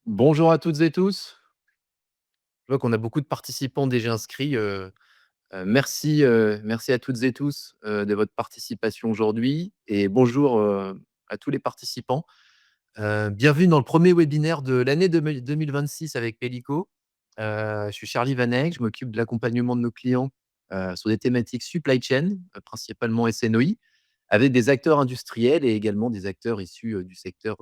Bonjour à toutes et tous. Je vois qu'on a beaucoup de participants déjà inscrits, merci à toutes et tous, de votre participation aujourd'hui et bonjour, à tous les participants. Bienvenue dans le premier webinaire de l'année 2026 avec Pelico. Je suis Charlie Vanek, je m'occupe de l'accompagnement de nos clients, sur des thématiques supply chain, principalement SNOI, avec des acteurs industriels et également des acteurs issus, du secteur,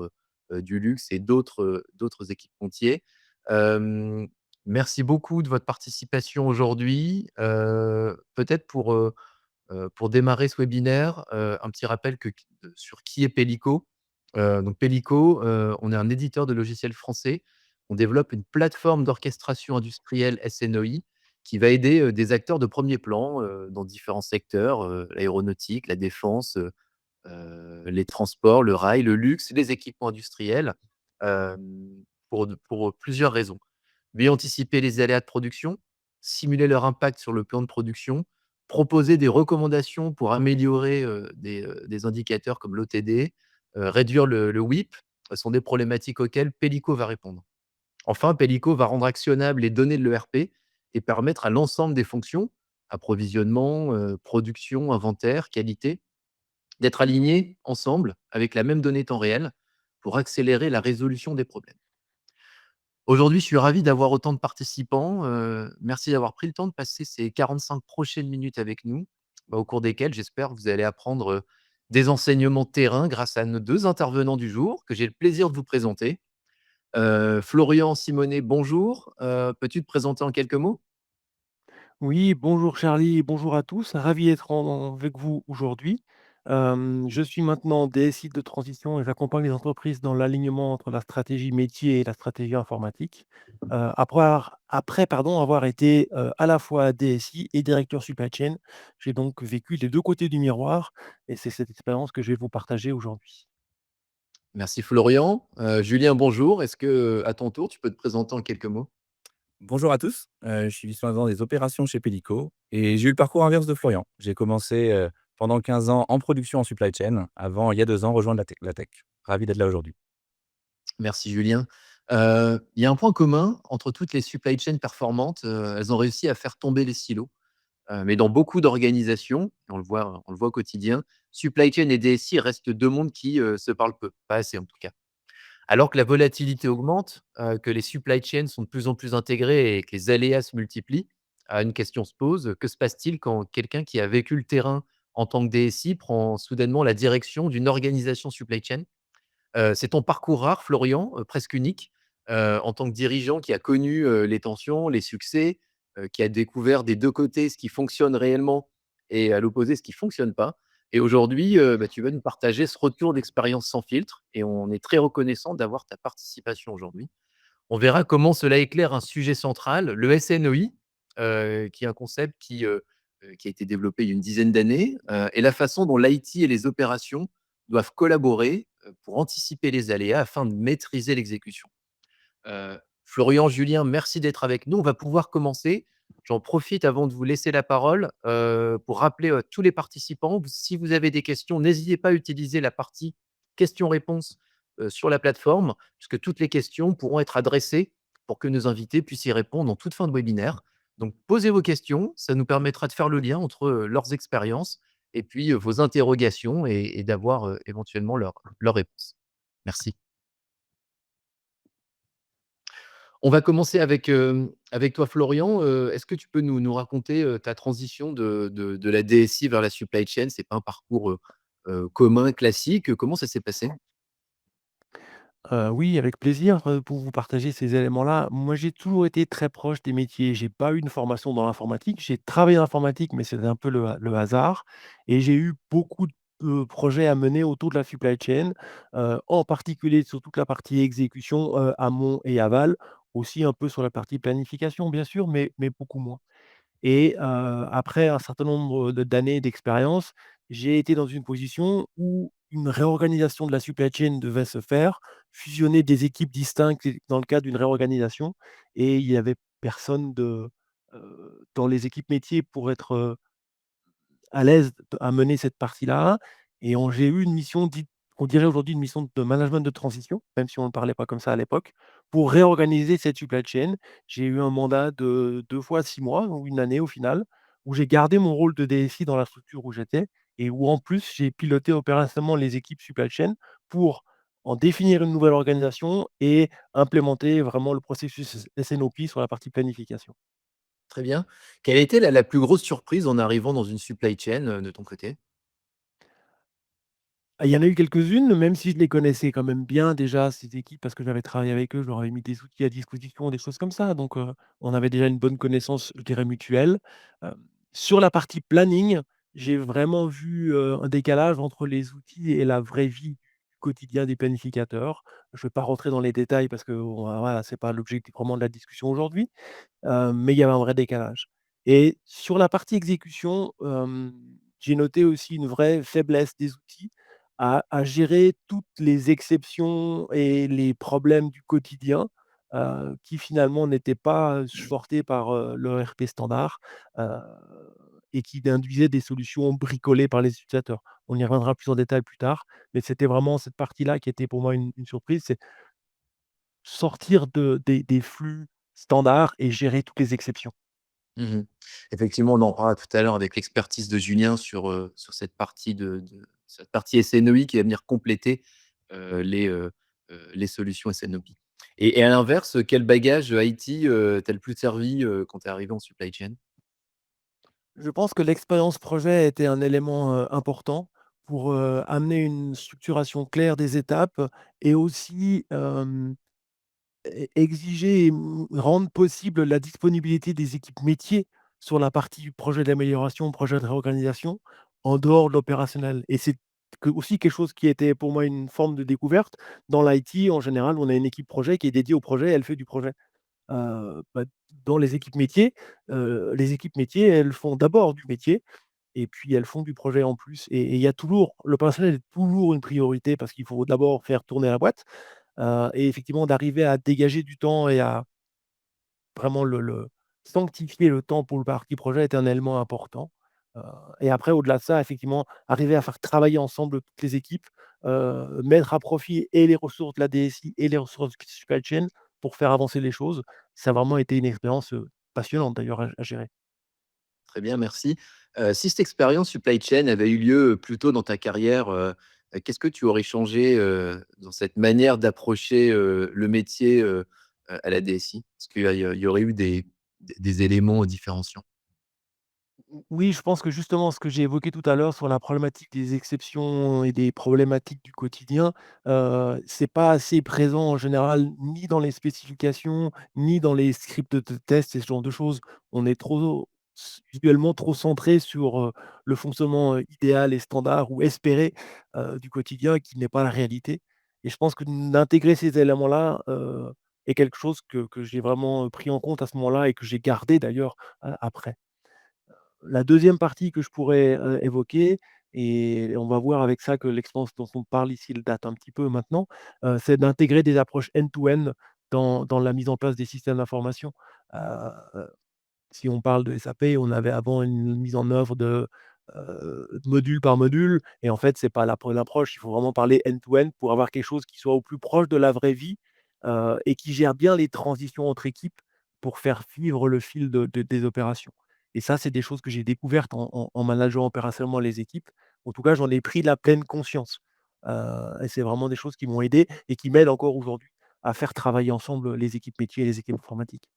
du luxe et d'autres équipementiers. Hem, Merci beaucoup de votre participation aujourd'hui. Peut-être pour démarrer ce webinaire, un petit rappel sur qui est Pelico. Donc Pelico, on est un éditeur de logiciels français. On développe une plateforme d'orchestration industrielle SNOI qui va aider, des acteurs de premier plan, dans différents secteurs, l'aéronautique, la défense, les transports, le rail, le luxe, les équipements industriels, pour plusieurs raisons. Mieux anticiper les aléas de production, simuler leur impact sur le plan de production, proposer des recommandations pour améliorer, des indicateurs comme l'OTD, réduire le WIP, sont des problématiques auxquelles Pelico va répondre. Enfin, Pelico va rendre actionnables les données de l'ERP et permettre à l'ensemble des fonctions, approvisionnement, production, inventaire, qualité, d'être alignés ensemble avec la même donnée temps réel pour accélérer la résolution des problèmes. Aujourd'hui, je suis ravi d'avoir autant de participants. Merci d'avoir pris le temps de passer ces 45 prochaines minutes avec nous, au cours desquelles j'espère que vous allez apprendre, des enseignements de terrain grâce à nos 2 intervenants du jour que j'ai le plaisir de vous présenter. Florian Simonet, bonjour. Peux-tu te présenter en quelques mots? Oui, bonjour Charlie, et bonjour à tous. Ravi d'être avec vous aujourd'hui. Je suis maintenant DSI de transition et j'accompagne les entreprises dans l'alignement entre la stratégie métier et la stratégie informatique. Avoir été à la fois DSI et directeur supply chain, j'ai donc vécu les deux côtés du miroir et c'est cette expérience que je vais vous partager aujourd'hui. Merci Florian. Julien, bonjour. Est-ce que, à ton tour, tu peux te présenter en quelques mots? Bonjour à tous, je suis vice-président des opérations chez Pelico et j'ai eu le parcours inverse de Florian. J'ai commencé, pendant 15 ans en production en supply chain avant, il y a 2 ans, rejoindre la tech. Ravi d'être là aujourd'hui. Merci Julien. Il y a un point commun entre toutes les supply chain performantes, elles ont réussi à faire tomber les silos. Mais dans beaucoup d'organisations, on le voit au quotidien, supply chain et DSI restent 2 mondes qui, se parlent peu, pas assez en tout cas. Alors que la volatilité augmente, que les supply chains sont de plus en plus intégrés et que les aléas se multiplient, une question se pose, que se passe-t-il quand quelqu'un qui a vécu le terrain en tant que DSI prend soudainement la direction d'une organisation supply chain? C'est ton parcours rare, Florian, presque unique, en tant que dirigeant qui a connu, les tensions, les succès, qui a découvert des 2 côtés ce qui fonctionne réellement et à l'opposé ce qui fonctionne pas. Et aujourd'hui, tu vas nous partager ce retour d'expérience sans filtre et on est très reconnaissant d'avoir ta participation aujourd'hui. On verra comment cela éclaire un sujet central, le SNOI, qui est un concept qui a été développé il y a une dizaine d'années, et la façon dont l'IT et les opérations doivent collaborer, pour anticiper les aléas afin de maîtriser l'exécution. Florian, Julien, merci d'être avec nous. On va pouvoir commencer. J'en profite avant de vous laisser la parole, pour rappeler, tous les participants, si vous avez des questions, n'hésitez pas à utiliser la partie questions-réponses, sur la plateforme, puisque toutes les questions pourront être adressées pour que nos invités puissent y répondre en toute fin de webinaire. Donc posez vos questions, ça nous permettra de faire le lien entre, leurs expériences et puis, vos interrogations et d'avoir, éventuellement leurs réponses. Merci. On va commencer avec toi Florian. Est-ce que tu peux nous raconter, ta transition de la DSI vers la supply chain? C'est pas un parcours, commun, classique. Comment ça s'est passé? Oui, avec plaisir, pour vous partager ces éléments-là. Moi, j'ai toujours été très proche des métiers. J'ai pas eu une formation dans l'informatique. J'ai travaillé dans l'informatique, mais c'était un peu le hasard et j'ai eu beaucoup de, projets à mener autour de la supply chain, en particulier sur toute la partie exécution, amont et aval, aussi un peu sur la partie planification bien sûr, mais beaucoup moins. Et après un certain nombre d'années d'expérience, j'ai été dans une position où une réorganisation de la supply chain devait se faire, fusionner des équipes distinctes et dans le cadre d'une réorganisation et il y avait personne dans les équipes métiers pour être, à l'aise à mener cette partie-là et j'ai eu une mission dite qu'on dirait aujourd'hui une mission de management de transition, même si on ne parlait pas comme ça à l'époque, pour réorganiser cette supply chain. J'ai eu un mandat de 2 fois 6 mois, ou 1 année au final, où j'ai gardé mon rôle de DSI dans la structure où j'étais et où en plus j'ai piloté opérationnellement les équipes supply chain pour en définir une nouvelle organisation et implémenter vraiment le processus SNOP sur la partie planification. Très bien. Quelle a été la plus grosse surprise en arrivant dans une supply chain, de ton côté? Ah, il y en a eu quelques-unes, même si je les connaissais quand même bien déjà, ces équipes, parce que j'avais travaillé avec eux, je leur avais mis des outils à disposition, des choses comme ça. Donc, on avait déjà une bonne connaissance, je dirais, mutuelle. Hem, sur la partie planning, j'ai vraiment vu, un décalage entre les outils et la vraie vie du quotidien des planificateurs. Je ne vais pas rentrer dans les détails parce que, voilà, c'est pas l'objectif vraiment de la discussion aujourd'hui. Mais il y avait un vrai décalage et sur la partie exécution, j'ai noté aussi une vraie faiblesse des outils à gérer toutes les exceptions et les problèmes du quotidien, qui finalement n'étaient pas supportés par, l'ERP standard, heu et qui induisaient des solutions bricolées par les utilisateurs. On y reviendra plus en détail plus tard, mais c'était vraiment cette partie-là qui était pour moi une surprise, c'est sortir des flux standards et gérer toutes les exceptions. Mmh. Effectivement, on en parlera tout à l'heure avec l'expertise de Julien sur cette partie SNOI qui va venir compléter, les solutions SNOP. Et à l'inverse, quel bagage IT, t'a le plus servi, quand tu es arrivé en supply chain? Je pense que l'expérience projet était un élément, important pour, amener une structuration claire des étapes et aussi, exiger et rendre possible la disponibilité des équipes métiers sur la partie projet d'amélioration, projet de réorganisation, en dehors de l'opérationnel et c'est aussi quelque chose qui était pour moi une forme de découverte. Dans l'IT, en général, on a une équipe projet qui est dédiée au projet, elle fait du projet. Bah, dans les équipes métiers, elles font d'abord du métier et puis elles font du projet en plus et il y a toujours l'opérationnel est toujours une priorité parce qu'il faut d'abord faire tourner la boîte, et effectivement d'arriver à dégager du temps et à vraiment le sanctifier le temps pour le partie projet est un élément important, heu et après au-delà de ça, effectivement, arriver à faire travailler ensemble toutes les équipes, mettre à profit et les ressources de la DSI et les ressources de supply chain pour faire avancer les choses. Ça a vraiment été une expérience, passionnante d'ailleurs à gérer. Très bien, merci. Si cette expérience supply chain avait eu lieu plus tôt dans ta carrière, qu'est-ce que tu aurais changé, dans cette manière d'approcher, le métier, à la DSI? Est-ce qu'il y aurait eu des éléments différenciants? Oui, je pense que justement ce que j'ai évoqué tout à l'heure sur la problématique des exceptions et des problématiques du quotidien, c'est pas assez présent en général, ni dans les spécifications, ni dans les scripts de test et ce genre de choses. On est trop visuellement trop centré sur, le fonctionnement, idéal et standard ou espéré, du quotidien qui n'est pas la réalité et je pense que d'intégrer ces éléments-là, est quelque chose que j'ai vraiment, pris en compte à ce moment-là et que j'ai gardé d'ailleurs, après. La deuxième partie que je pourrais, évoquer et on va voir avec ça que l'expérience dont on parle ici, elle date un petit peu maintenant, c'est d'intégrer des approches end-to-end dans la mise en place des systèmes d'information. Heu, Si on parle de SAP, on avait avant une mise en œuvre module par module et en fait, c'est pas la bonne approche. Il faut vraiment parler end-to-end pour avoir quelque chose qui soit au plus proche de la vraie vie, et qui gère bien les transitions entre équipes pour faire vivre le fil des opérations et ça, c'est des choses que j'ai découvertes en manageant opérationnellement les équipes. En tout cas, j'en ai pris la pleine conscience, et c'est vraiment des choses qui m'ont aidé et qui m'aident encore aujourd'hui à faire travailler ensemble les équipes métiers et les équipes informatiques.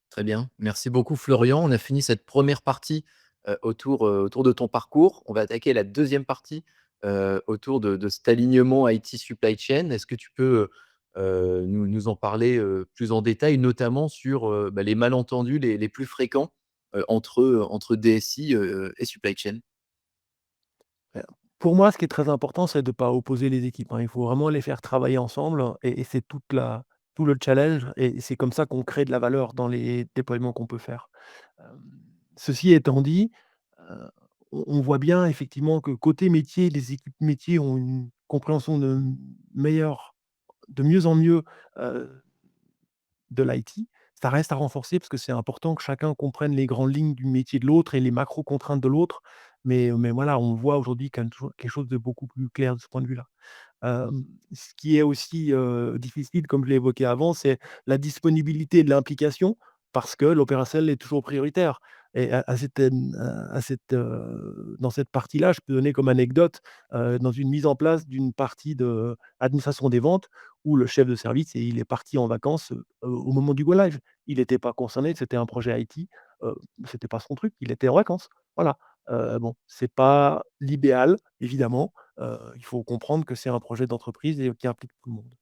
Très bien. Merci beaucoup Florian. On a fini cette première partie, autour de ton parcours. On va attaquer la deuxième partie, autour de cet alignement IT supply chain. Est-ce que tu peux, nous en parler, plus en détail, notamment sur, bah, les malentendus les plus fréquents, entre DSI, et supply chain? Heu, pour moi, ce qui est très important, c'est de ne pas opposer les équipes, hein. Il faut vraiment les faire travailler ensemble et c'est tout le challenge et c'est comme ça qu'on crée de la valeur dans les déploiements qu'on peut faire. Hem, Ceci étant dit, heu, on voit bien effectivement que côté métier, les équipes métiers ont une compréhension de mieux en mieux, heu, de l'IT. ça reste à renforcer parce que c'est important que chacun comprenne les grandes lignes du métier de l'autre et les macro contraintes de l'autre. Mais voilà, on voit aujourd'hui quand même toujours quelque chose de beaucoup plus clair de ce point de vue-là. Ce qui est aussi, difficile, comme je l'ai évoqué avant, c'est la disponibilité de l'implication parce que l'opérationnel est toujours prioritaire et à cette, dans cette partie-là, je peux donner comme anecdote, dans une mise en place d'une partie de administration des ventes où le chef de service il est parti en vacances, au moment du go live. Il n'était pas concerné, c'était un projet IT, c'était pas son truc, il était en vacances. Voilà, bon, c'est pas l'idéal évidemment. Il faut comprendre que c'est un projet d'entreprise et qui implique tout le monde.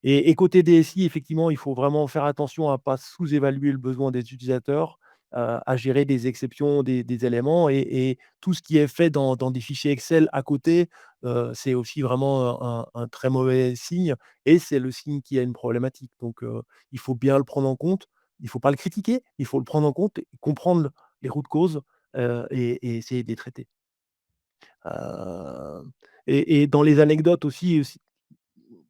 Et côté DSI, effectivement, il faut vraiment faire attention à pas sous-évaluer le besoin des utilisateurs, à gérer des exceptions, des éléments et tout ce qui est fait dans des fichiers Excel à côté, c'est aussi vraiment un très mauvais signe et c'est le signe qu'il y a une problématique. Donc il faut bien le prendre en compte. Il ne faut pas le critiquer, il faut le prendre en compte et comprendre les routes causes, et essayer de les traiter. Heu et dans les anecdotes aussi,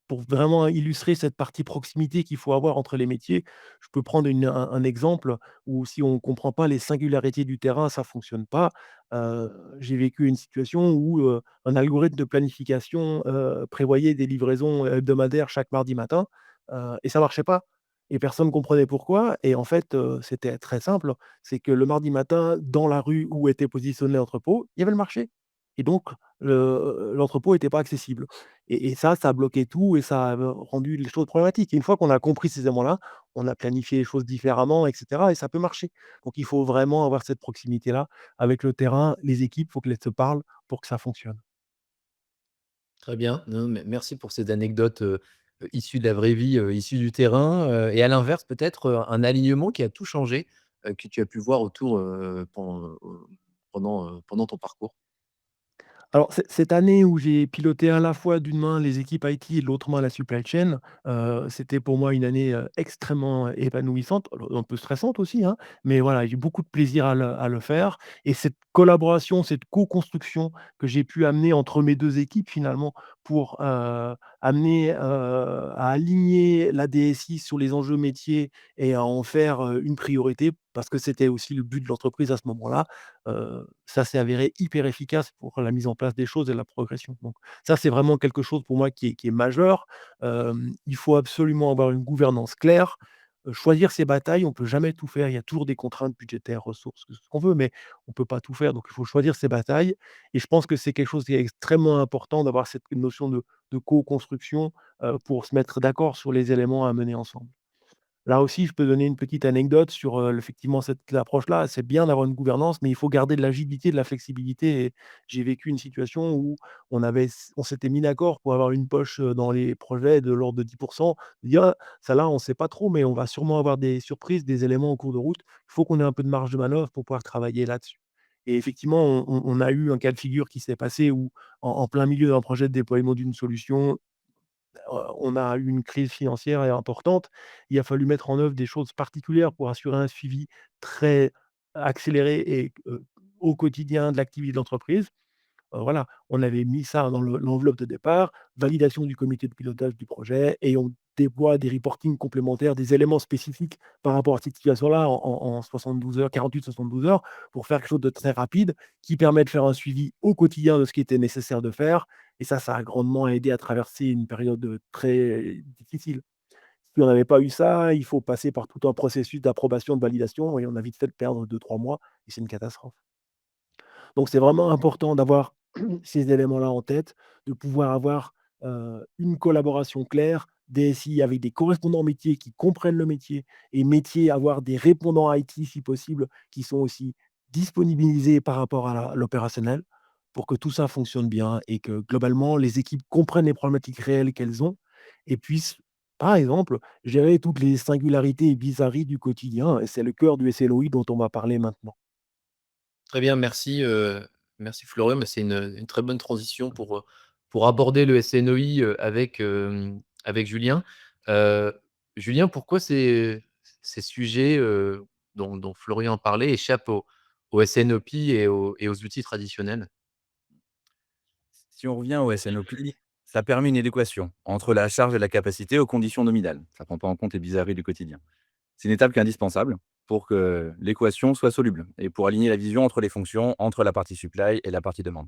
pour vraiment illustrer cette partie proximité qu'il faut avoir entre les métiers, je peux prendre un exemple où si on ne comprend pas les singularités du terrain, ça ne fonctionne pas. Heu, j'ai vécu une situation où, un algorithme de planification, prévoyait des livraisons hebdomadaires chaque mardi matin, et ça ne marchait pas et personne ne comprenait pourquoi et en fait, c'était très simple, c'est que le mardi matin, dans la rue où était positionné l'entrepôt, il y avait le marché et donc l'entrepôt n'était pas accessible. Et ça a bloqué tout et ça a, rendu les choses problématiques et une fois qu'on a compris ces éléments-là, on a planifié les choses différemment et cetera et ça peut marcher. Donc il faut vraiment avoir cette proximité-là avec le terrain, les équipes, il faut qu'elles se parlent pour que ça fonctionne. Très bien. Non, mais merci pour ces anecdotes, issues de la vraie vie, issues du terrain, et à l'inverse peut-être, un alignement qui a tout changé, que tu as pu voir autour, pendant ton parcours? Alors, cette année où j'ai piloté à la fois d'une main les équipes IT et de l'autre main la supply chain, c'était pour moi une année, extrêmement épanouissante, alors un peu stressante aussi, hein, mais voilà, j'ai eu beaucoup de plaisir à le faire et cette collaboration, cette co-construction que j'ai pu amener entre mes 2 équipes finalement pour, amener, à aligner la DSI sur les enjeux métiers et à en faire, une priorité parce que c'était aussi le but de l'entreprise à ce moment-là. Ça s'est avéré hyper efficace pour la mise en place des choses et la progression. Donc ça, c'est vraiment quelque chose pour moi qui est majeur. Il faut absolument avoir une gouvernance claire, choisir ses batailles. On peut jamais tout faire. Il y a toujours des contraintes budgétaires, ressources, ce qu'on veut, mais on peut pas tout faire. Donc il faut choisir ses batailles et je pense que c'est quelque chose qui est extrêmement important d'avoir cette notion de co-construction, pour se mettre d'accord sur les éléments à mener ensemble. Là aussi, je peux donner une petite anecdote sur, effectivement cette approche-là. C'est bien d'avoir une gouvernance, mais il faut garder de l'agilité, de la flexibilité et j'ai vécu une situation où on s'était mis d'accord pour avoir une poche, dans les projets de l'ordre de 10 dire: «Ah, celle-là, on ne sait pas trop, mais on va sûrement avoir des surprises, des éléments en cours de route. Il faut qu'on ait un peu de marge de manœuvre pour pouvoir travailler là-dessus» et effectivement, on a eu un cas de figure qui s'est passé où en plein milieu d'un projet de déploiement d'une solution, on a eu une crise financière importante. Il a fallu mettre en œuvre des choses particulières pour assurer un suivi très accéléré et au quotidien de l'activité de l'entreprise. Voilà, on avait mis ça dans l'enveloppe de départ, validation du comité de pilotage du projet et on déploie des reportings complémentaires, des éléments spécifiques par rapport à cette situation-là en 72 heures, 48-72 heures pour faire quelque chose de très rapide qui permet de faire un suivi au quotidien de ce qui était nécessaire de faire et ça a grandement aidé à traverser une période, très difficile. Si on n'avait pas eu ça, il faut passer par tout un processus d'approbation, de validation et on a vite fait de perdre 2-3 mois et c'est une catastrophe. Donc c'est vraiment important d'avoir ces éléments-là en tête, de pouvoir avoir, une collaboration claire, DSI avec des correspondants métiers qui comprennent le métier et métier avoir des répondants IT si possible, qui sont aussi disponibilisés par rapport à l'opérationnel, pour que tout ça fonctionne bien et que globalement les équipes comprennent les problématiques réelles qu'elles ont et puissent, par exemple, gérer toutes les singularités et bizarreries du quotidien et c'est le cœur du SLOI dont on va parler maintenant. Très bien, merci, merci Florian, mais c'est une très bonne transition pour aborder le SNOI, avec Julien. Heu, Julien, pourquoi ces sujets, dont Florian parlait échappent au SNOP et aux outils traditionnels? Si on revient au SNOP, ça permet une adéquation entre la charge et la capacité aux conditions nominales. Ça prend pas en compte les bizarreries du quotidien. C'est une étape qui est indispensable pour que l'équation soit soluble et pour aligner la vision entre les fonctions, entre la partie supply et la partie demande.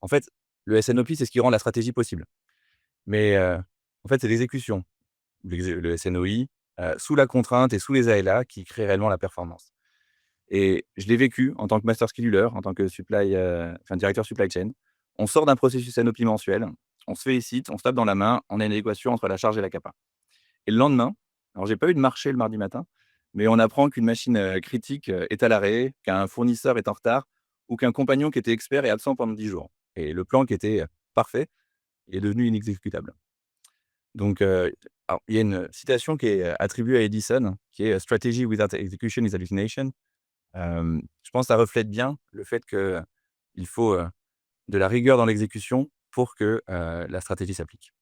En fait, le SNOP, c'est ce qui rend la stratégie possible. Mais, en fait, c'est l'exécution, le SNOI, sous la contrainte et sous les ALA qui crée réellement la performance. Et je l'ai vécu en tant que master scheduler, en tant que directeur supply chain. On sort d'un processus NOP mensuel, on se félicite, on se tape dans la main, on a une équation entre la charge et la capa. Et le lendemain, alors j'ai pas eu de marché le mardi matin, mais on apprend qu'une machine, critique, est à l'arrêt, qu'un fournisseur est en retard ou qu'un compagnon qui était expert est absent pendant 10 jours. Et le plan qui était, parfait est devenu inexécutable. Donc, alors il y a une citation qui est, attribuée à Edison, qui est: «Strategy without execution is hallucination». Je pense que ça reflète bien le fait qu'il faut, de la rigueur dans l'exécution pour que, la stratégie s'applique.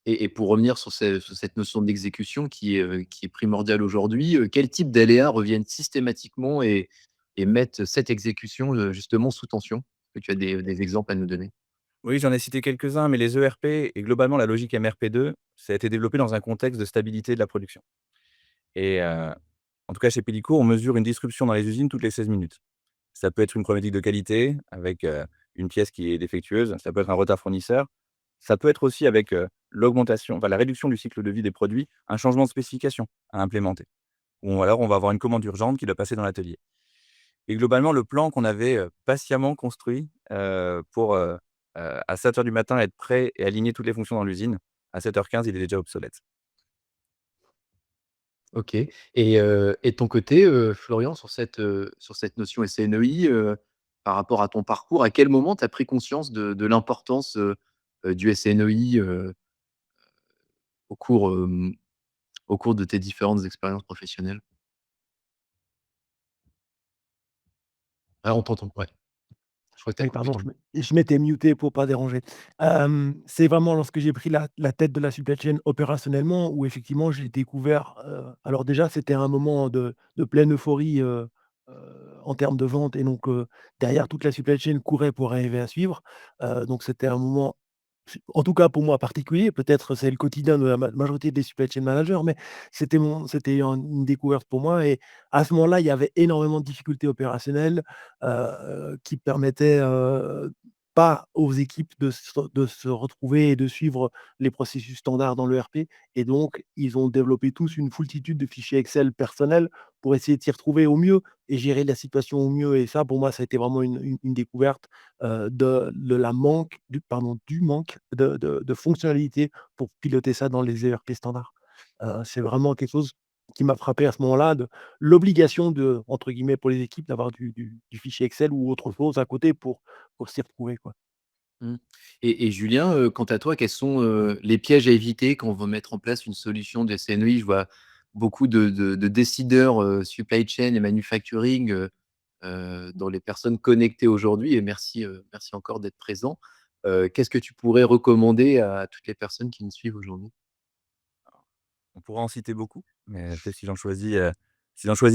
Et pour revenir sur cette notion d'exécution qui est primordiale aujourd'hui, quel type d'aléas reviennent systématiquement et mettent cette exécution, justement sous tension? Est-ce que tu as des exemples à nous donner? Oui, j'en ai cité quelques-uns, mais les ERP et globalement la logique MRP2, ça a été développé dans un contexte de stabilité de la production et en tout cas chez Pelico, on mesure une disruption dans les usines toutes les 16 minutes. Ça peut être une problématique de qualité avec, une pièce qui est défectueuse, ça peut être un retard fournisseur, ça peut être aussi avec, la réduction du cycle de vie des produits, un changement de spécification à implémenter ou alors on va avoir une commande urgente qui doit passer dans l'atelier et globalement le plan qu'on avait, patiemment construit, pour, à 7 heures du matin être prêt et aligner toutes les fonctions dans l'usine, à 7h15 il est déjà obsolète. OK, et de ton côté, Florian, sur cette notion SNOI, par rapport à ton parcours, à quel moment tu as pris conscience de l'importance, du SNOI, au cours, au cours de tes différentes expériences professionnelles? Ah, on t'entend, ouais. Je crois que tu as Oui, coupé pardon, ton je m'étais muté pour pas déranger. C'est vraiment lorsque j'ai pris la tête de la supply chain opérationnellement où effectivement j'ai découvert, alors déjà c'était un moment de pleine euphorie, en termes de vente et donc derrière toute la supply chain courait pour arriver à suivre. Donc c'était un moment, en tout cas pour moi particulier, peut-être c'est le quotidien de la majorité des supply chain managers, mais c'était une découverte pour moi et à ce moment-là, il y avait énormément de difficultés opérationnelles, qui permettaient, pas aux équipes de se retrouver et de suivre les processus standards dans l'ERP et donc ils ont développé tous une foultitude de fichiers Excel personnels pour essayer de s'y retrouver au mieux et gérer la situation au mieux et ça pour moi ça a été vraiment une découverte, de la manque du manque de fonctionnalités pour piloter ça dans les ERP standards. C'est vraiment quelque chose qui m'a frappé à ce moment-là, de l'obligation de entre guillemets pour les équipes d'avoir du fichier Excel ou autre chose à côté pour s'y retrouver, quoi. Mmh. Et Julien, quant à toi, quels sont, les pièges à éviter quand on veut mettre en place une solution de SNOI? Je vois beaucoup de décideurs, supply chain et manufacturing, dans les personnes connectées aujourd'hui, et merci encore d'être présent. Qu'est-ce que tu pourrais recommander à toutes les personnes qui nous suivent aujourd'hui? On pourra en citer beaucoup, mais peut-être si j'en choisis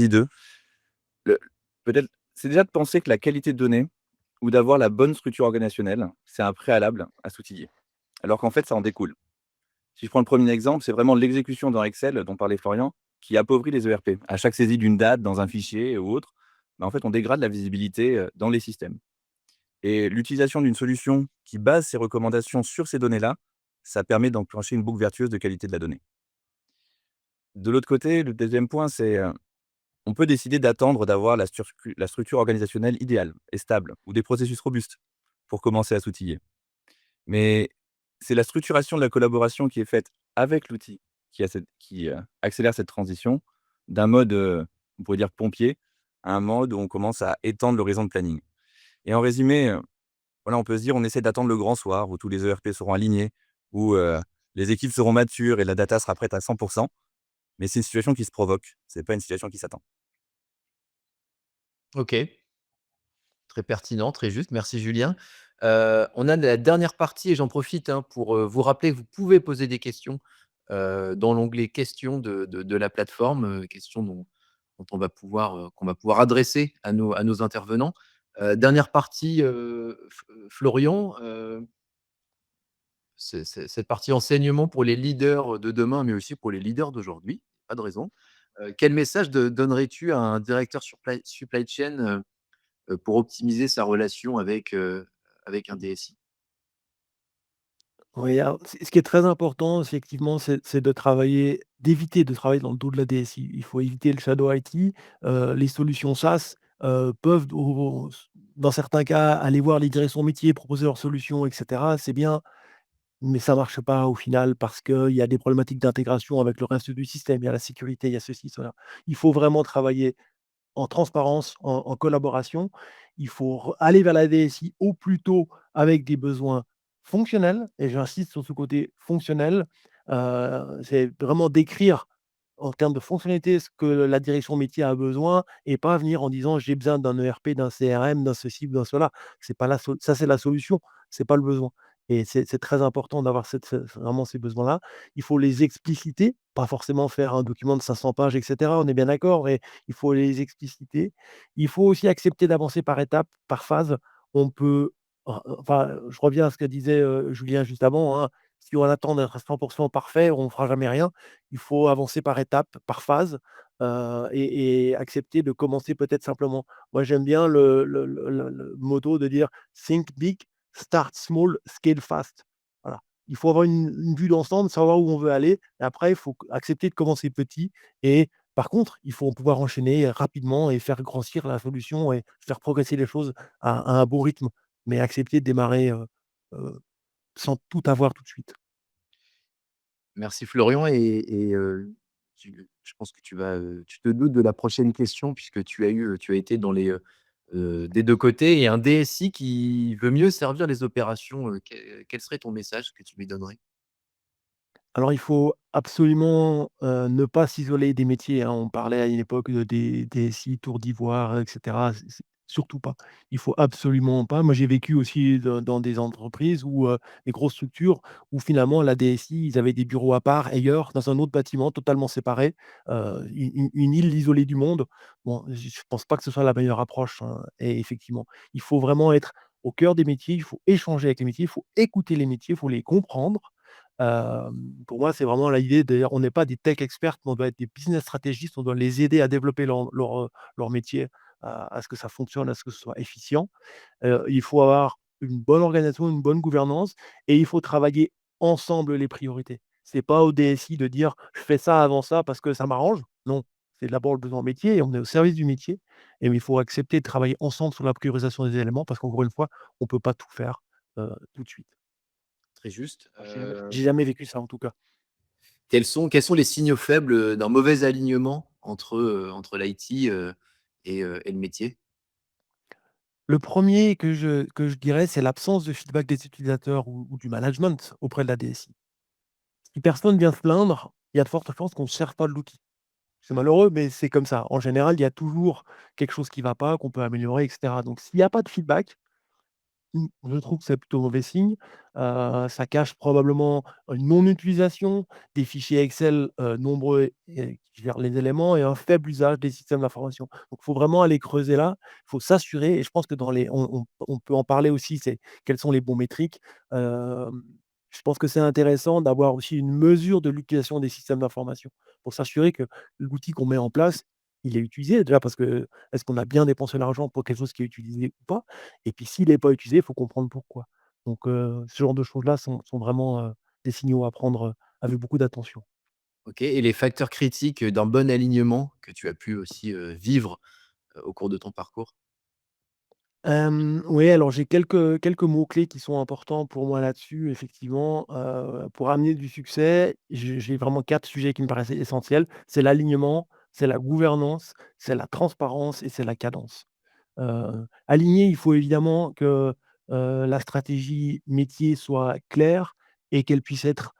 2. Le Peut-être, c'est déjà de penser que la qualité de données ou d'avoir la bonne structure organisationnelle, c'est un préalable à s'outiller. Alors qu'en fait, ça en découle. Si je prends le premier exemple, c'est vraiment l'exécution dans Excel dont parlait Florian qui appauvrit les ERP. À chaque saisie d'une date dans un fichier ou autre, bah, en fait, on dégrade la visibilité, dans les systèmes et l'utilisation d'une solution qui base ses recommandations sur ces données-là, ça permet d'enclencher une boucle vertueuse de qualité de la donnée. De l'autre côté, le deuxième point, c'est, on peut décider d'attendre d'avoir la structure organisationnelle idéale et stable ou des processus robustes pour commencer à s'outiller. Mais c'est la structuration de la collaboration qui est faite avec l'outil qui accélère cette transition d'un mode, on pourrait dire pompier, à un mode où on commence à étendre l'horizon de planning. Et en résumé, voilà, on peut se dire, on essaie d'attendre le grand soir où tous les ERP seront alignés, où, les équipes seront matures et la data sera prête à 100. Mais c'est une situation qui se provoque, c'est pas une situation qui s'attend. OK. Très pertinent, très juste. Merci Julien. On a la dernière partie et j'en profite, hein, pour, vous rappeler que vous pouvez poser des questions, dans l'onglet questions de la plateforme, questions dont on va pouvoir, qu'on va pouvoir adresser à nos intervenants. Dernière partie, Florian, cette partie enseignement pour les leaders de demain, mais aussi pour les leaders d'aujourd'hui, pas de raison. Quel message donnerais-tu à un directeur supply chain, pour optimiser sa relation avec un DSI? Oui, alors, ce qui est très important, effectivement, c'est d'éviter de travailler dans le dos de la DSI. Il faut éviter le shadow IT. Les solutions SaaS, peuvent dans certains cas, aller voir les directions métiers, proposer leurs solutions et cetera. C'est bien, mais ça marche pas au final parce qu'il y a des problématiques d'intégration avec le reste du système. Il y a la sécurité, il y a ceci, cela. Il faut vraiment travailler en transparence, en collaboration. Il faut aller vers la DSI au plus tôt avec des besoins fonctionnels et j'insiste sur ce côté fonctionnel. C'est vraiment décrire en termes de fonctionnalité ce que la direction métier a besoin et pas venir en disant: «J'ai besoin d'un ERP, d'un CRM, d'un ceci ou d'un cela». C'est pas la sol Ça, c'est la solution, c'est pas le besoin et c'est très important d'avoir vraiment ces besoins-là. Il faut les expliciter, pas forcément faire un document de 500 pages et cetera, on est bien d'accord, mais il faut les expliciter. Il faut aussi accepter d'avancer par étapes, par phase. On peut enfin, je reviens à ce que disait, Julien juste avant, hein. Si on attend d'être à 100 parfait, on ne fera jamais rien. Il faut avancer par étapes, par phase, et accepter de commencer peut-être simplement. Moi, j'aime bien le motto de dire: «Think big, start small, scale fast». Voilà. Il faut avoir une vue d'ensemble, savoir où on veut aller et après il faut accepter de commencer petit et par contre, il faut pouvoir enchaîner rapidement et faire grossir la solution et faire progresser les choses à un bon rythme, mais accepter de démarrer, heu, sans tout avoir tout de suite. Merci Florian je pense que tu te doutes de la prochaine question puisque tu as été dans des 2 côtés et un DSI qui veut mieux servir les opérations, quel serait ton message que tu lui donnerais? Alors il faut absolument, ne pas s'isoler des métiers, hein. On parlait à une époque des DSI tour d'ivoire, et cetera. C'est surtout pas. Il faut absolument pas. Moi, j'ai vécu aussi dans des entreprises où, des grosses structures où finalement la DSI, ils avaient des bureaux à part ailleurs, dans un autre bâtiment totalement séparé, une île isolée du monde. Bon, je pense pas que ce soit la meilleure approche, hein et effectivement, il faut vraiment être au cœur des métiers, il faut échanger avec les métiers, il faut écouter les métiers, il faut les comprendre. Pour moi, c'est vraiment l'idée d'ailleurs, on n'est pas des tech experts, mais on doit être des business stratégistes, on doit les aider à développer leur métier, à ce que ça fonctionne, à ce que ce soit efficient. Il faut avoir une bonne organisation, une bonne gouvernance et il faut travailler ensemble les priorités. C'est pas au DSI de dire: «Je fais ça avant ça parce que ça m'arrange». Non, c'est d'abord le besoin métier et on est au service du métier et il faut accepter de travailler ensemble sur la priorisation des éléments parce qu'encore une fois, on peut pas tout faire, tout de suite. Très juste. Moi, j'ai jamais vécu ça en tout cas. Quels sont les signaux faibles, d'un mauvais alignement entre l'IT, et le métier? Le premier que je dirais, c'est l'absence de feedback des utilisateurs ou du management auprès de la DSI. Si personne vient se plaindre, il y a de fortes chances qu'on ne sert pas de l'outil. C'est malheureux, mais c'est comme ça. En général, il y a toujours quelque chose qui ne va pas, qu'on peut améliorer et cetera. Donc s'il y a pas de feedback, je trouve que c'est plutôt mauvais signe. Ça cache probablement une non-utilisation des fichiers Excel, nombreux et qui gèrent les éléments et un faible usage des systèmes d'information. Donc il faut vraiment aller creuser là. Il faut s'assurer et je pense que dans les on peut en parler aussi, c'est quelles sont les bons métriques. Hem, je pense que c'est intéressant d'avoir aussi une mesure de l'utilisation des systèmes d'information pour s'assurer que l'outil qu'on met en place, il est utilisé. Déjà parce que est-ce qu'on a bien dépensé l'argent pour quelque chose qui est utilisé ou pas? Et puis s'il n'est pas utilisé, il faut comprendre pourquoi. Donc ce genre de choses-là sont vraiment, des signaux à prendre, avec beaucoup d'attention. OK, et les facteurs critiques, d'un bon alignement que tu as pu aussi, vivre, au cours de ton parcours? Oui, alors j'ai quelques mots-clés qui sont importants pour moi là-dessus, effectivement. Pour amener du succès, j'ai vraiment 4 sujets qui me paraissent essentiels. C'est l'alignement, c'est la gouvernance, c'est la transparence et c'est la cadence. Aligné, il faut évidemment que, la stratégie métier soit claire et qu'elle puisse être,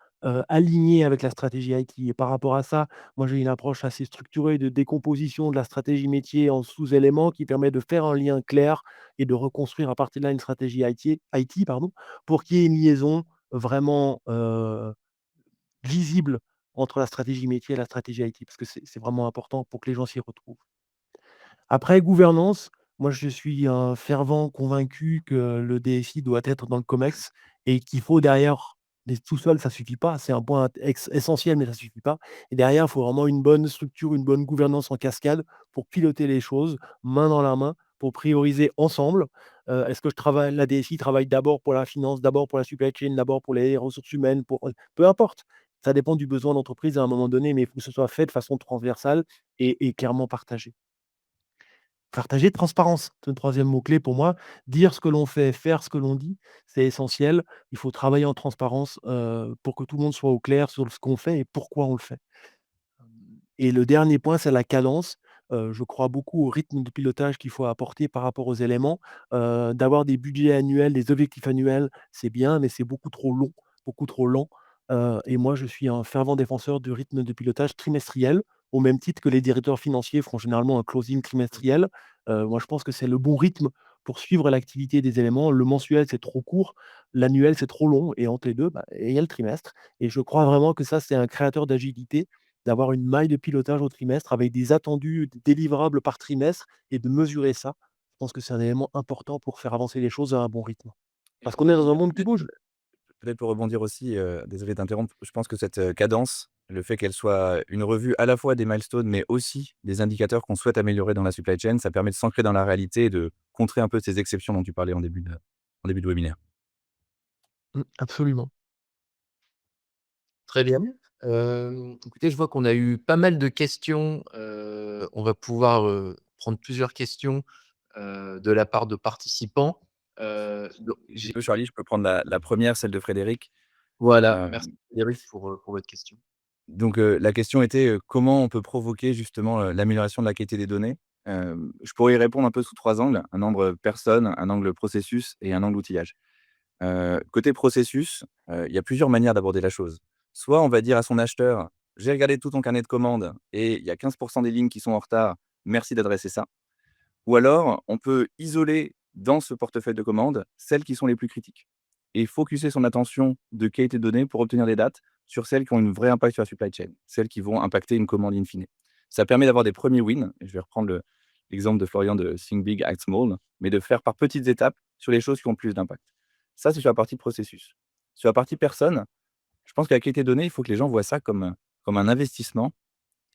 alignée avec la stratégie IT et par rapport à ça, moi j'ai une approche assez structurée de décomposition de la stratégie métier en sous-éléments qui permet de faire un lien clair et de reconstruire à partir de là une stratégie IT pardon, pour qu'il y ait une liaison vraiment, lisible entre la stratégie métier et la stratégie IT parce que c'est vraiment important pour que les gens s'y retrouvent. Après gouvernance, moi je suis un fervent convaincu que le DSI doit être dans le COMEX et qu'il faut derrière Les tout seul, ça suffit pas. C'est un point essentiel, mais ça suffit pas. Et derrière, il faut vraiment une bonne structure, une bonne gouvernance en cascade pour piloter les choses, main dans la main, pour prioriser ensemble. Est-ce que la DSI travaille d'abord pour la finance, d'abord pour la supply chain, d'abord pour les ressources humaines, peu importe. Ça dépend du besoin d'entreprise à un moment donné, mais il faut que ce soit fait de façon transversale et clairement partagé. Partager, transparence, c'est le 3e mot-clé pour moi. Dire ce que l'on fait, faire ce que l'on dit, c'est essentiel. Il faut travailler en transparence, pour que tout le monde soit au clair sur ce qu'on fait et pourquoi on le fait. Et le dernier point, c'est la cadence. Je crois beaucoup au rythme de pilotage qu'il faut apporter par rapport aux éléments. D'avoir des budgets annuels, des objectifs annuels, c'est bien, mais c'est beaucoup trop long, beaucoup trop lent. Et moi, je suis un fervent défenseur du rythme de pilotage trimestriel, au même titre que les directeurs financiers font généralement un closing trimestriel. Moi, je pense que c'est le bon rythme pour suivre l'activité des éléments. Le mensuel, c'est trop court, l'annuel, c'est trop long et entre les 2, bah, il y a le trimestre et je crois vraiment que ça, c'est un créateur d'agilité d'avoir une maille de pilotage au trimestre avec des attendus délivrables par trimestre et de mesurer ça. Je pense que c'est un élément important pour faire avancer les choses à un bon rythme. Parce qu'on est dans un monde qui bouge. Peut-être pour rebondir aussi, désolé de t'interrompre, je pense que cette, cadence, le fait qu'elle soit une revue à la fois des milestones, mais aussi des indicateurs qu'on souhaite améliorer dans la supply chain, ça permet de s'ancrer dans la réalité et de contrer un peu ces exceptions dont tu parlais en début de webinaire. Absolument. Très bien. Écoutez, je vois qu'on a eu pas mal de questions. On va pouvoir, prendre plusieurs questions, de la part de participants. Donc Si tu j'ai veux Charlie, je peux prendre la 1re, celle de Frédéric. voilà, Hem, merci Frédéric pour votre question. donc la question était, comment on peut provoquer justement, l'amélioration de la qualité des données? Je pourrais y répondre un peu sous 3 angles, un angle personne, un angle processus et un angle outillage. Côté processus, il y a plusieurs manières d'aborder la chose. Soit on va dire à son acheteur: «J'ai regardé tout ton carnet de commandes et il y a 15 des lignes qui sont en retard, merci d'adresser ça». Ou alors on peut isoler dans ce portefeuille de commandes celles qui sont les plus critiques et focuser son attention de qualité de données pour obtenir des dates sur celles qui ont une vraie impact sur la supply chain, celles qui vont impacter une commande in fine. Ça permet d'avoir des premiers wins et je vais reprendre l'exemple de Florian de Think Big, Act Small, mais de faire par petites étapes sur les choses qui ont le plus d'impact. Ça, c'est sur la partie processus. Sur la partie personne, je pense que la qualité de données, il faut que les gens voient ça comme un investissement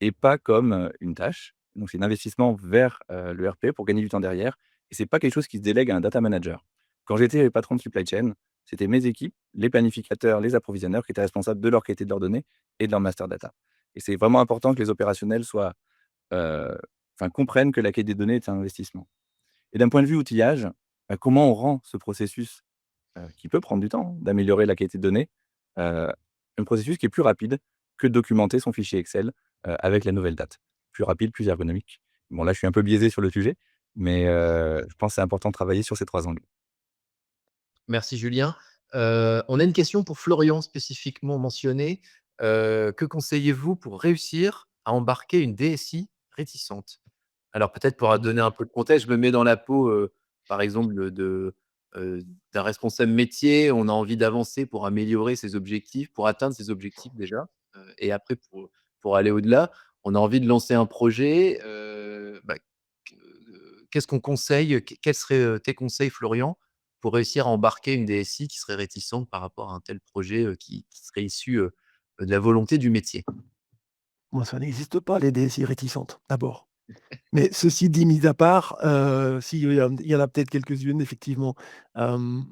et pas comme, une tâche. Donc c'est un investissement vers, le RP pour gagner du temps derrière et c'est pas quelque chose qui se délègue à un data manager. Quand j'étais patron de supply chain, c'était mes équipes, les planificateurs, les approvisionneurs qui étaient responsables de leur qualité de leurs données et de leur master data et c'est vraiment important que les opérationnels soient, heu, comprennent que la qualité des données est un investissement et d'un point de vue outillage, comment on rend ce processus qui peut prendre du temps, hein, d'améliorer la qualité de données, heu, un processus qui est plus rapide que de documenter son fichier Excel, avec la nouvelle date. Plus rapide, plus ergonomique. Bon là, je suis un peu biaisé sur le sujet, mais je pense que c'est important de travailler sur ces 3 angles. Merci Julien. On a une question pour Florian spécifiquement mentionné. Que conseillez-vous pour réussir à embarquer une DSI réticente? Alors peut-être pour donner un peu de contexte, je me mets dans la peau, par exemple, heu, d'un responsable métier. On a envie d'avancer pour améliorer ses objectifs, pour atteindre ses objectifs déjà, et après pour aller au-delà. On a envie de lancer un projet, bah, qu'est-ce qu'on conseille? Quels seraient, tes conseils Florian, pour réussir à embarquer une DSI qui serait réticente par rapport à un tel projet, qui serait issu, de la volonté du métier? Moi, ça n'existe pas les DSI réticentes, d'abord. Mais ceci dit, mis à part, si, il y en a peut-être quelques-unes effectivement. Hem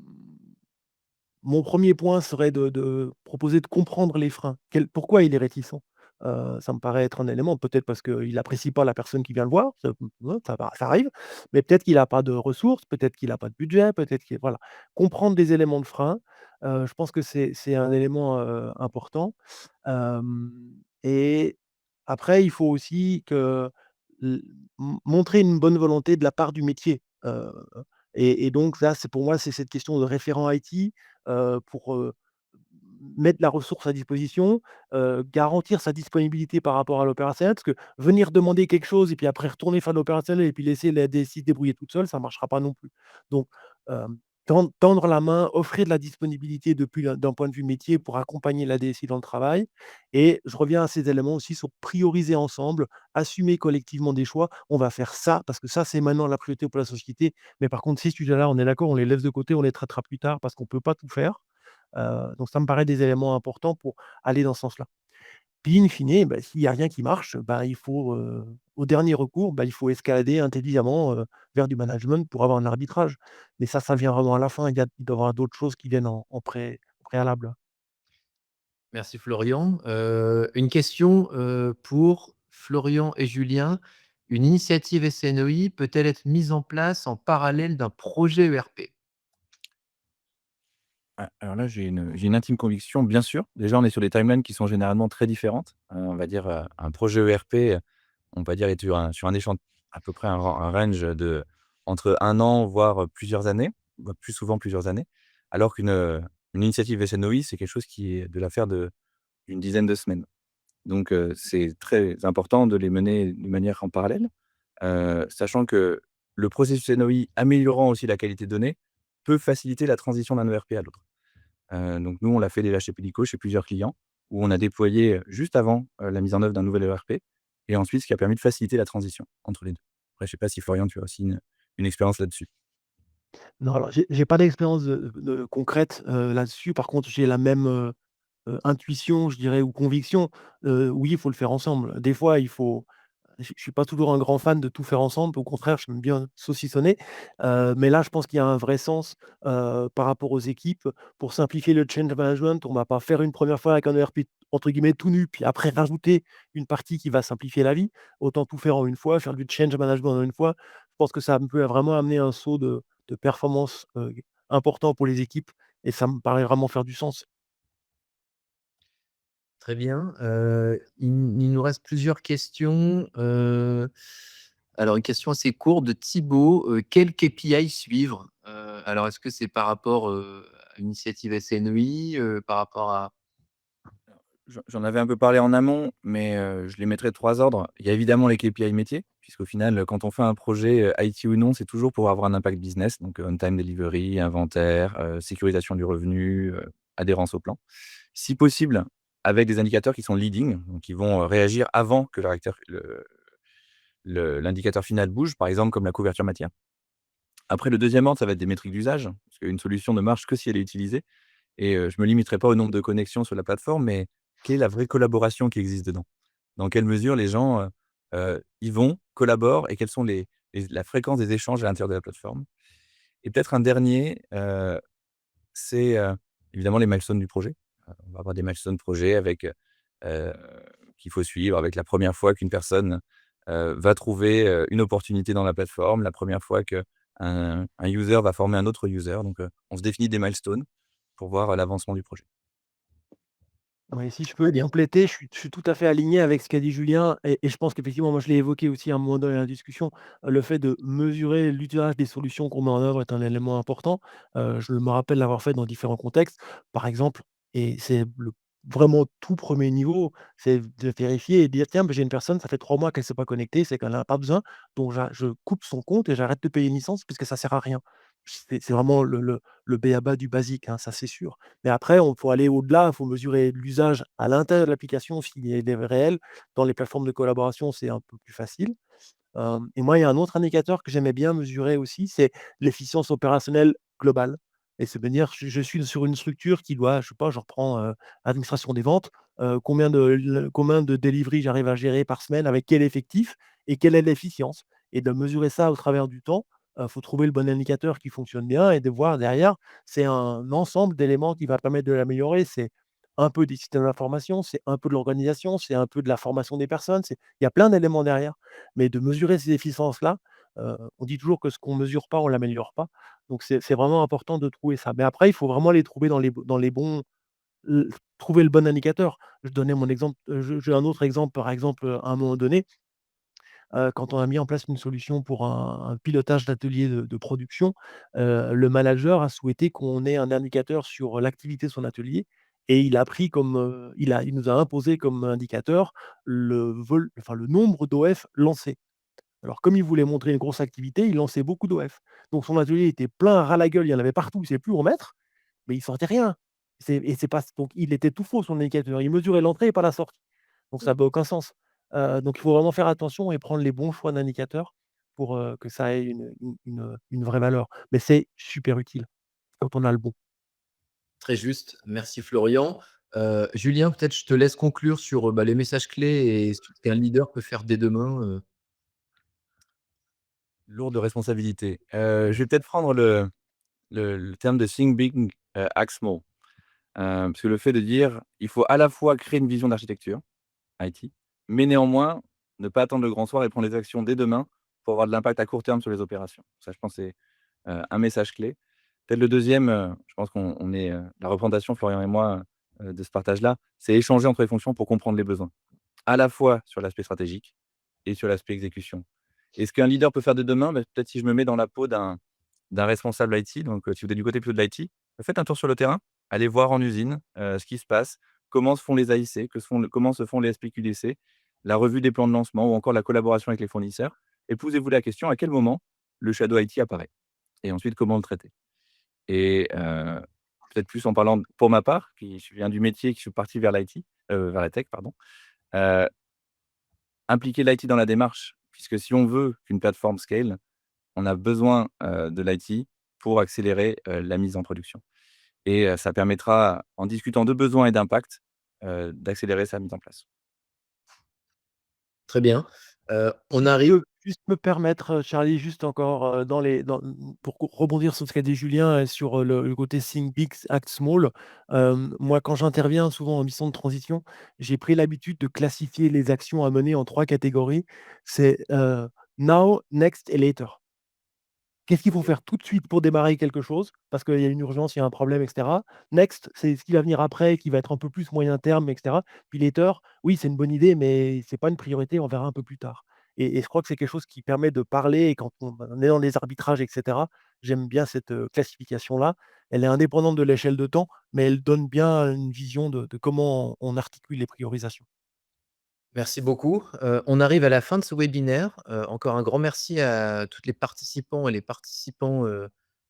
Mon premier point serait de proposer de comprendre les freins. Pourquoi il est réticent? Ça me paraît être un élément, peut-être parce qu'il n'apprécie pas la personne qui vient le voir, ouais, ça arrive, mais peut-être qu'il a pas de ressources, peut-être qu'il a pas de budget, peut-être qu'il voilà. Comprendre des éléments de frein, je pense que c'est un élément, important. Hem Et après, il faut aussi que montrer une bonne volonté de la part du métier, et donc là, c'est pour moi, c'est cette question de référent IT, pour, mettre la ressource à disposition, garantir sa disponibilité par rapport à l'opérationnel. Parce que venir demander quelque chose et puis après retourner faire l'opérationnel et puis laisser la DSI se débrouiller toute seule, ça ne marchera pas non plus. Donc, tendre la main, offrir de la disponibilité d'un point de vue métier pour accompagner la DSI dans le travail. Et je reviens à ces éléments aussi sur prioriser ensemble, assumer collectivement des choix. On va faire ça parce que ça, c'est maintenant la priorité pour la société. Mais par contre, ces sujets-là, on est d'accord, on les laisse de côté, on les traitera plus tard parce qu'on ne peut pas tout faire. Donc ça me paraît des éléments importants pour aller dans ce sens-là. Puis in fine, bah, s'il y a rien qui marche, bah, il faut, au dernier recours, bah, il faut escalader intelligemment, vers du management pour avoir un arbitrage. Mais ça vient vraiment à la fin. Il doit y avoir d'autres choses qui viennent en préalable. Merci Florian. Une question, pour Florian et Julien. Une initiative SNOI peut-elle être mise en place en parallèle d'un projet ERP? Ah, alors là, j'ai une intime conviction, bien sûr. Déjà, on est sur des timelines qui sont généralement très différentes. On va dire, un projet ERP, on va dire, est sur un échelon à peu près un range de entre 1 an, voire, plusieurs années, voire plus souvent plusieurs années. Alors une initiative SNOI, c'est quelque chose qui est de l'affaire d'une dizaine de semaines. Donc, c'est très important de les mener de manière en parallèle, sachant que le processus SNOI améliorant aussi la qualité de données, peut faciliter la transition d'un ERP à l'autre. Donc nous, on l'a fait déjà chez Pelico, chez plusieurs clients, où on a déployé, juste avant, la mise en œuvre d'un nouvel ERP et ensuite ce qui a permis de faciliter la transition entre les 2. Après, je sais pas si Florian, tu as aussi une expérience là-dessus? Non, alors j'ai pas d'expérience de concrète, là-dessus. Par contre, j'ai la même, intuition, je dirais, ou conviction. Oui, il faut le faire ensemble. Des fois, il faut je suis pas toujours un grand fan de tout faire ensemble. Au contraire, j'aime bien saucissonner. Mais là, je pense qu'il y a un vrai sens, par rapport aux équipes. Pour simplifier le change management, on va pas faire une première fois avec un ERP entre guillemets «tout nu», puis après rajouter une partie qui va simplifier la vie. Autant tout faire en une fois, faire du change management en une fois. Je pense que ça peut vraiment amener un saut de performance, important pour les équipes et ça me paraît vraiment faire du sens. Très bien, il nous reste plusieurs questions, alors une question assez courte de Thibaut, quel KPI suivre? Alors est-ce que c'est par rapport, à l'initiative SNOI, par rapport à J'en avais un peu parlé en amont, mais je les mettrais de 3 ordres. Il y a évidemment les KPI métiers, puisqu'au final, quand on fait un projet, IT ou non, c'est toujours pour avoir un impact business, donc on time delivery, inventaire, sécurisation du revenu, adhérence au plan. Si possible, avec des indicateurs qui sont leading, donc qui vont, réagir avant que l'indicateur final bouge, par exemple comme la couverture matière. Après le deuxième ordre, ça va être des métriques d'usage, parce qu'une solution ne marche que si elle est utilisée. Et je me limiterai pas au nombre de connexions sur la plateforme, mais quelle est la vraie collaboration qui existe dedans? Dans quelle mesure les gens, y vont, collaborent et quelles sont la fréquence des échanges à l'intérieur de la plateforme? Et peut-être un dernier, c'est, évidemment les milestones du projet. On va avoir des milestones projet avec, heu, qu'il faut suivre avec la première fois qu'une personne, va trouver, une opportunité dans la plateforme, la première fois qu'un un user va former un autre user. Donc, on se définit des milestones pour voir, l'avancement du projet. Oui, si je peux compléter, je suis tout à fait aligné avec ce qu'a dit Julien et je pense qu'effectivement, moi, je l'ai évoqué aussi à un moment donné dans la discussion, le fait de mesurer l'usage des solutions qu'on met en œuvre est un élément important. Je me rappelle l'avoir fait dans différents contextes. Par exemple, et c'est le vraiment tout premier niveau, c'est de vérifier et de dire: «Tiens, j'ai une personne, ça fait 3 mois qu'elle ne s'est pas connectée, c'est qu'elle en a pas besoin, donc je coupe son compte et j'arrête de payer une licence puisque ça sert à rien». C'est vraiment le b.a-ba du basique, hein, ça c'est sûr. Mais après, on faut aller au-delà, il faut mesurer l'usage à l'intérieur de l'application, s'il est réel. Dans les plateformes de collaboration, c'est un peu plus facile. Et moi, il y a un autre indicateur que j'aimais bien mesurer aussi, c'est l'efficience opérationnelle globale et c'est de me dire, je suis sur une structure qui doit, je sais pas, je reprends, administration des ventes, combien de delivery j'arrive à gérer par semaine, avec quel effectif et quelle est l'efficience? Et de mesurer ça au travers du temps, faut trouver le bon indicateur qui fonctionne bien et de voir derrière, c'est un ensemble d'éléments qui va permettre de l'améliorer. C'est un peu des systèmes d'information, c'est un peu de l'organisation, c'est un peu de la formation des personnes, il y a plein d'éléments derrière. Mais de mesurer ces efficiences-là, on dit toujours que ce qu'on mesure pas, on l'améliore pas. Donc c'est vraiment important de trouver ça. Mais après, il faut vraiment les trouver dans les bons trouver le bon indicateur. Je donnais mon exemple, j'ai un autre exemple, par exemple, à un moment donné, quand on a mis en place une solution pour un pilotage d'atelier de production, le manager a souhaité qu'on ait un indicateur sur l'activité de son atelier et il a pris comme, il nous a imposé comme indicateur le nombre d'OF lancés. Alors comme il voulait montrer une grosse activité, il lançait beaucoup d'OF. Donc son atelier était plein à ras la gueule, il y en avait partout, il ne savait plus où en mettre, mais il sortait rien. C'est pas donc il était tout faux son indicateur. Il mesurait l'entrée et pas la sortie. Donc ça avait aucun sens. Donc il faut vraiment faire attention et prendre les bons choix d'indicateurs pour, que ça ait une vraie valeur. Mais c'est super utile quand on a le bon. Très juste. Merci Florian. Julien, peut-être je te laisse conclure sur, bah, les messages clés et ce qu'un leader peut faire dès demain, Lourde responsabilité. Je vais peut-être prendre le terme de think big, act small. Parce que le fait de dire, il faut à la fois créer une vision d'architecture, IT, mais néanmoins, ne pas attendre le grand soir et prendre les actions dès demain pour avoir de l'impact à court terme sur les opérations. Ça, je pense, c'est, un message clé. Peut-être le deuxième, je pense qu'on est, la représentation, Florian et moi, de ce partage-là, c'est échanger entre les fonctions pour comprendre les besoins, à la fois sur l'aspect stratégique et sur l'aspect exécution. Et ce qu'un leader peut faire de demain, bah, peut-être si je me mets dans la peau d'un responsable IT, donc si vous êtes du côté plutôt de l'IT, faites un tour sur le terrain, allez voir en usine, ce qui se passe, comment se font les AIC, comment se font les SPQDC, la revue des plans de lancement ou encore la collaboration avec les fournisseurs et posez-vous la question à quel moment le shadow IT apparaît et ensuite comment le traiter. Et peut-être plus en parlant pour ma part, qui je viens du métier, qui suis parti vers l'IT, vers la tech pardon, heu, impliquer l'IT dans la démarche, puisque si on veut qu'une plateforme scale, on a besoin, de l'IT pour accélérer, la mise en production et ça permettra, en discutant de besoins et d'impact, d'accélérer sa mise en place. très bien. On Si je arrive peux juste me permettre, Charlie, juste encore, pour rebondir sur ce qu'a dit Julien et sur, le côté think big, act small. Moi, quand j'interviens souvent en mission de transition, j'ai pris l'habitude de classifier les actions à mener en 3 catégories. C'est, now, next et later. Qu'est-ce qu'il faut faire tout de suite pour démarrer quelque chose? Parce qu'il y a une urgence, il y a un problème et cetera. Next, c'est ce qui va venir après, qui va être un peu plus moyen terme et cetera. Puis later, oui, c'est une bonne idée, mais c'est pas une priorité, on verra un peu plus tard. Et je crois que c'est quelque chose qui permet de parler et quand on est dans les arbitrages et cetera, j'aime bien cette, classification-là. Elle est indépendante de l'échelle de temps, mais elle donne bien une vision de comment on articule les priorisations. Merci beaucoup. On arrive à la fin de ce webinaire. Encore un grand merci à toutes les participants et les participants,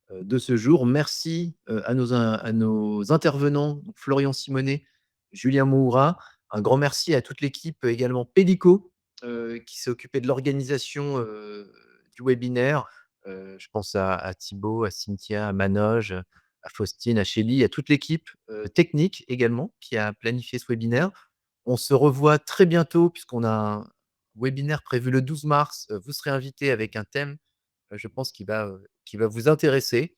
de ce jour. Merci, à nos intervenants, donc Florian Simonet, Julien Moura. Un grand merci à toute l'équipe également Pédico, qui s'est occupée de l'organisation, du webinaire. Je pense à Thibaut, à Cynthia, à Manoj, à Faustine, à Chélie, à toute l'équipe, technique également qui a planifié ce webinaire. On se revoit très bientôt puisqu'on a un webinaire prévu le 12 mars. Vous serez invité avec un thème, je pense qui va vous intéresser.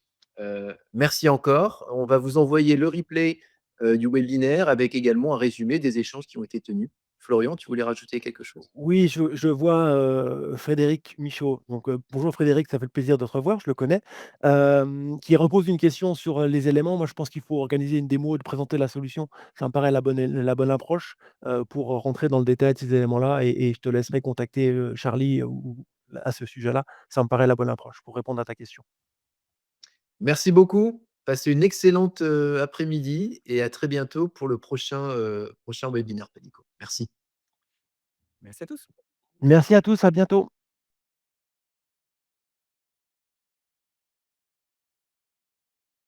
Merci encore. On va vous envoyer le replay, du webinaire avec également un résumé des échanges qui ont été tenus. Florian, tu voulais rajouter quelque chose? Oui, je vois, Frédéric Michaud. Donc, bonjour Frédéric, ça fait plaisir de te revoir, je le connais. Qui repose une question sur, les éléments. Moi, je pense qu'il faut organiser une démo et de présenter la solution. Ça me paraît la bonne approche, pour rentrer dans le détail de ces éléments-là et je te laisserai contacter, Charlie, ou à ce sujet-là. Ça me paraît la bonne approche pour répondre à ta question. Merci beaucoup. Passez une excellente, après-midi et à très bientôt pour le prochain webinaire Pédico. Merci. Merci à tous. Merci à tous, à bientôt.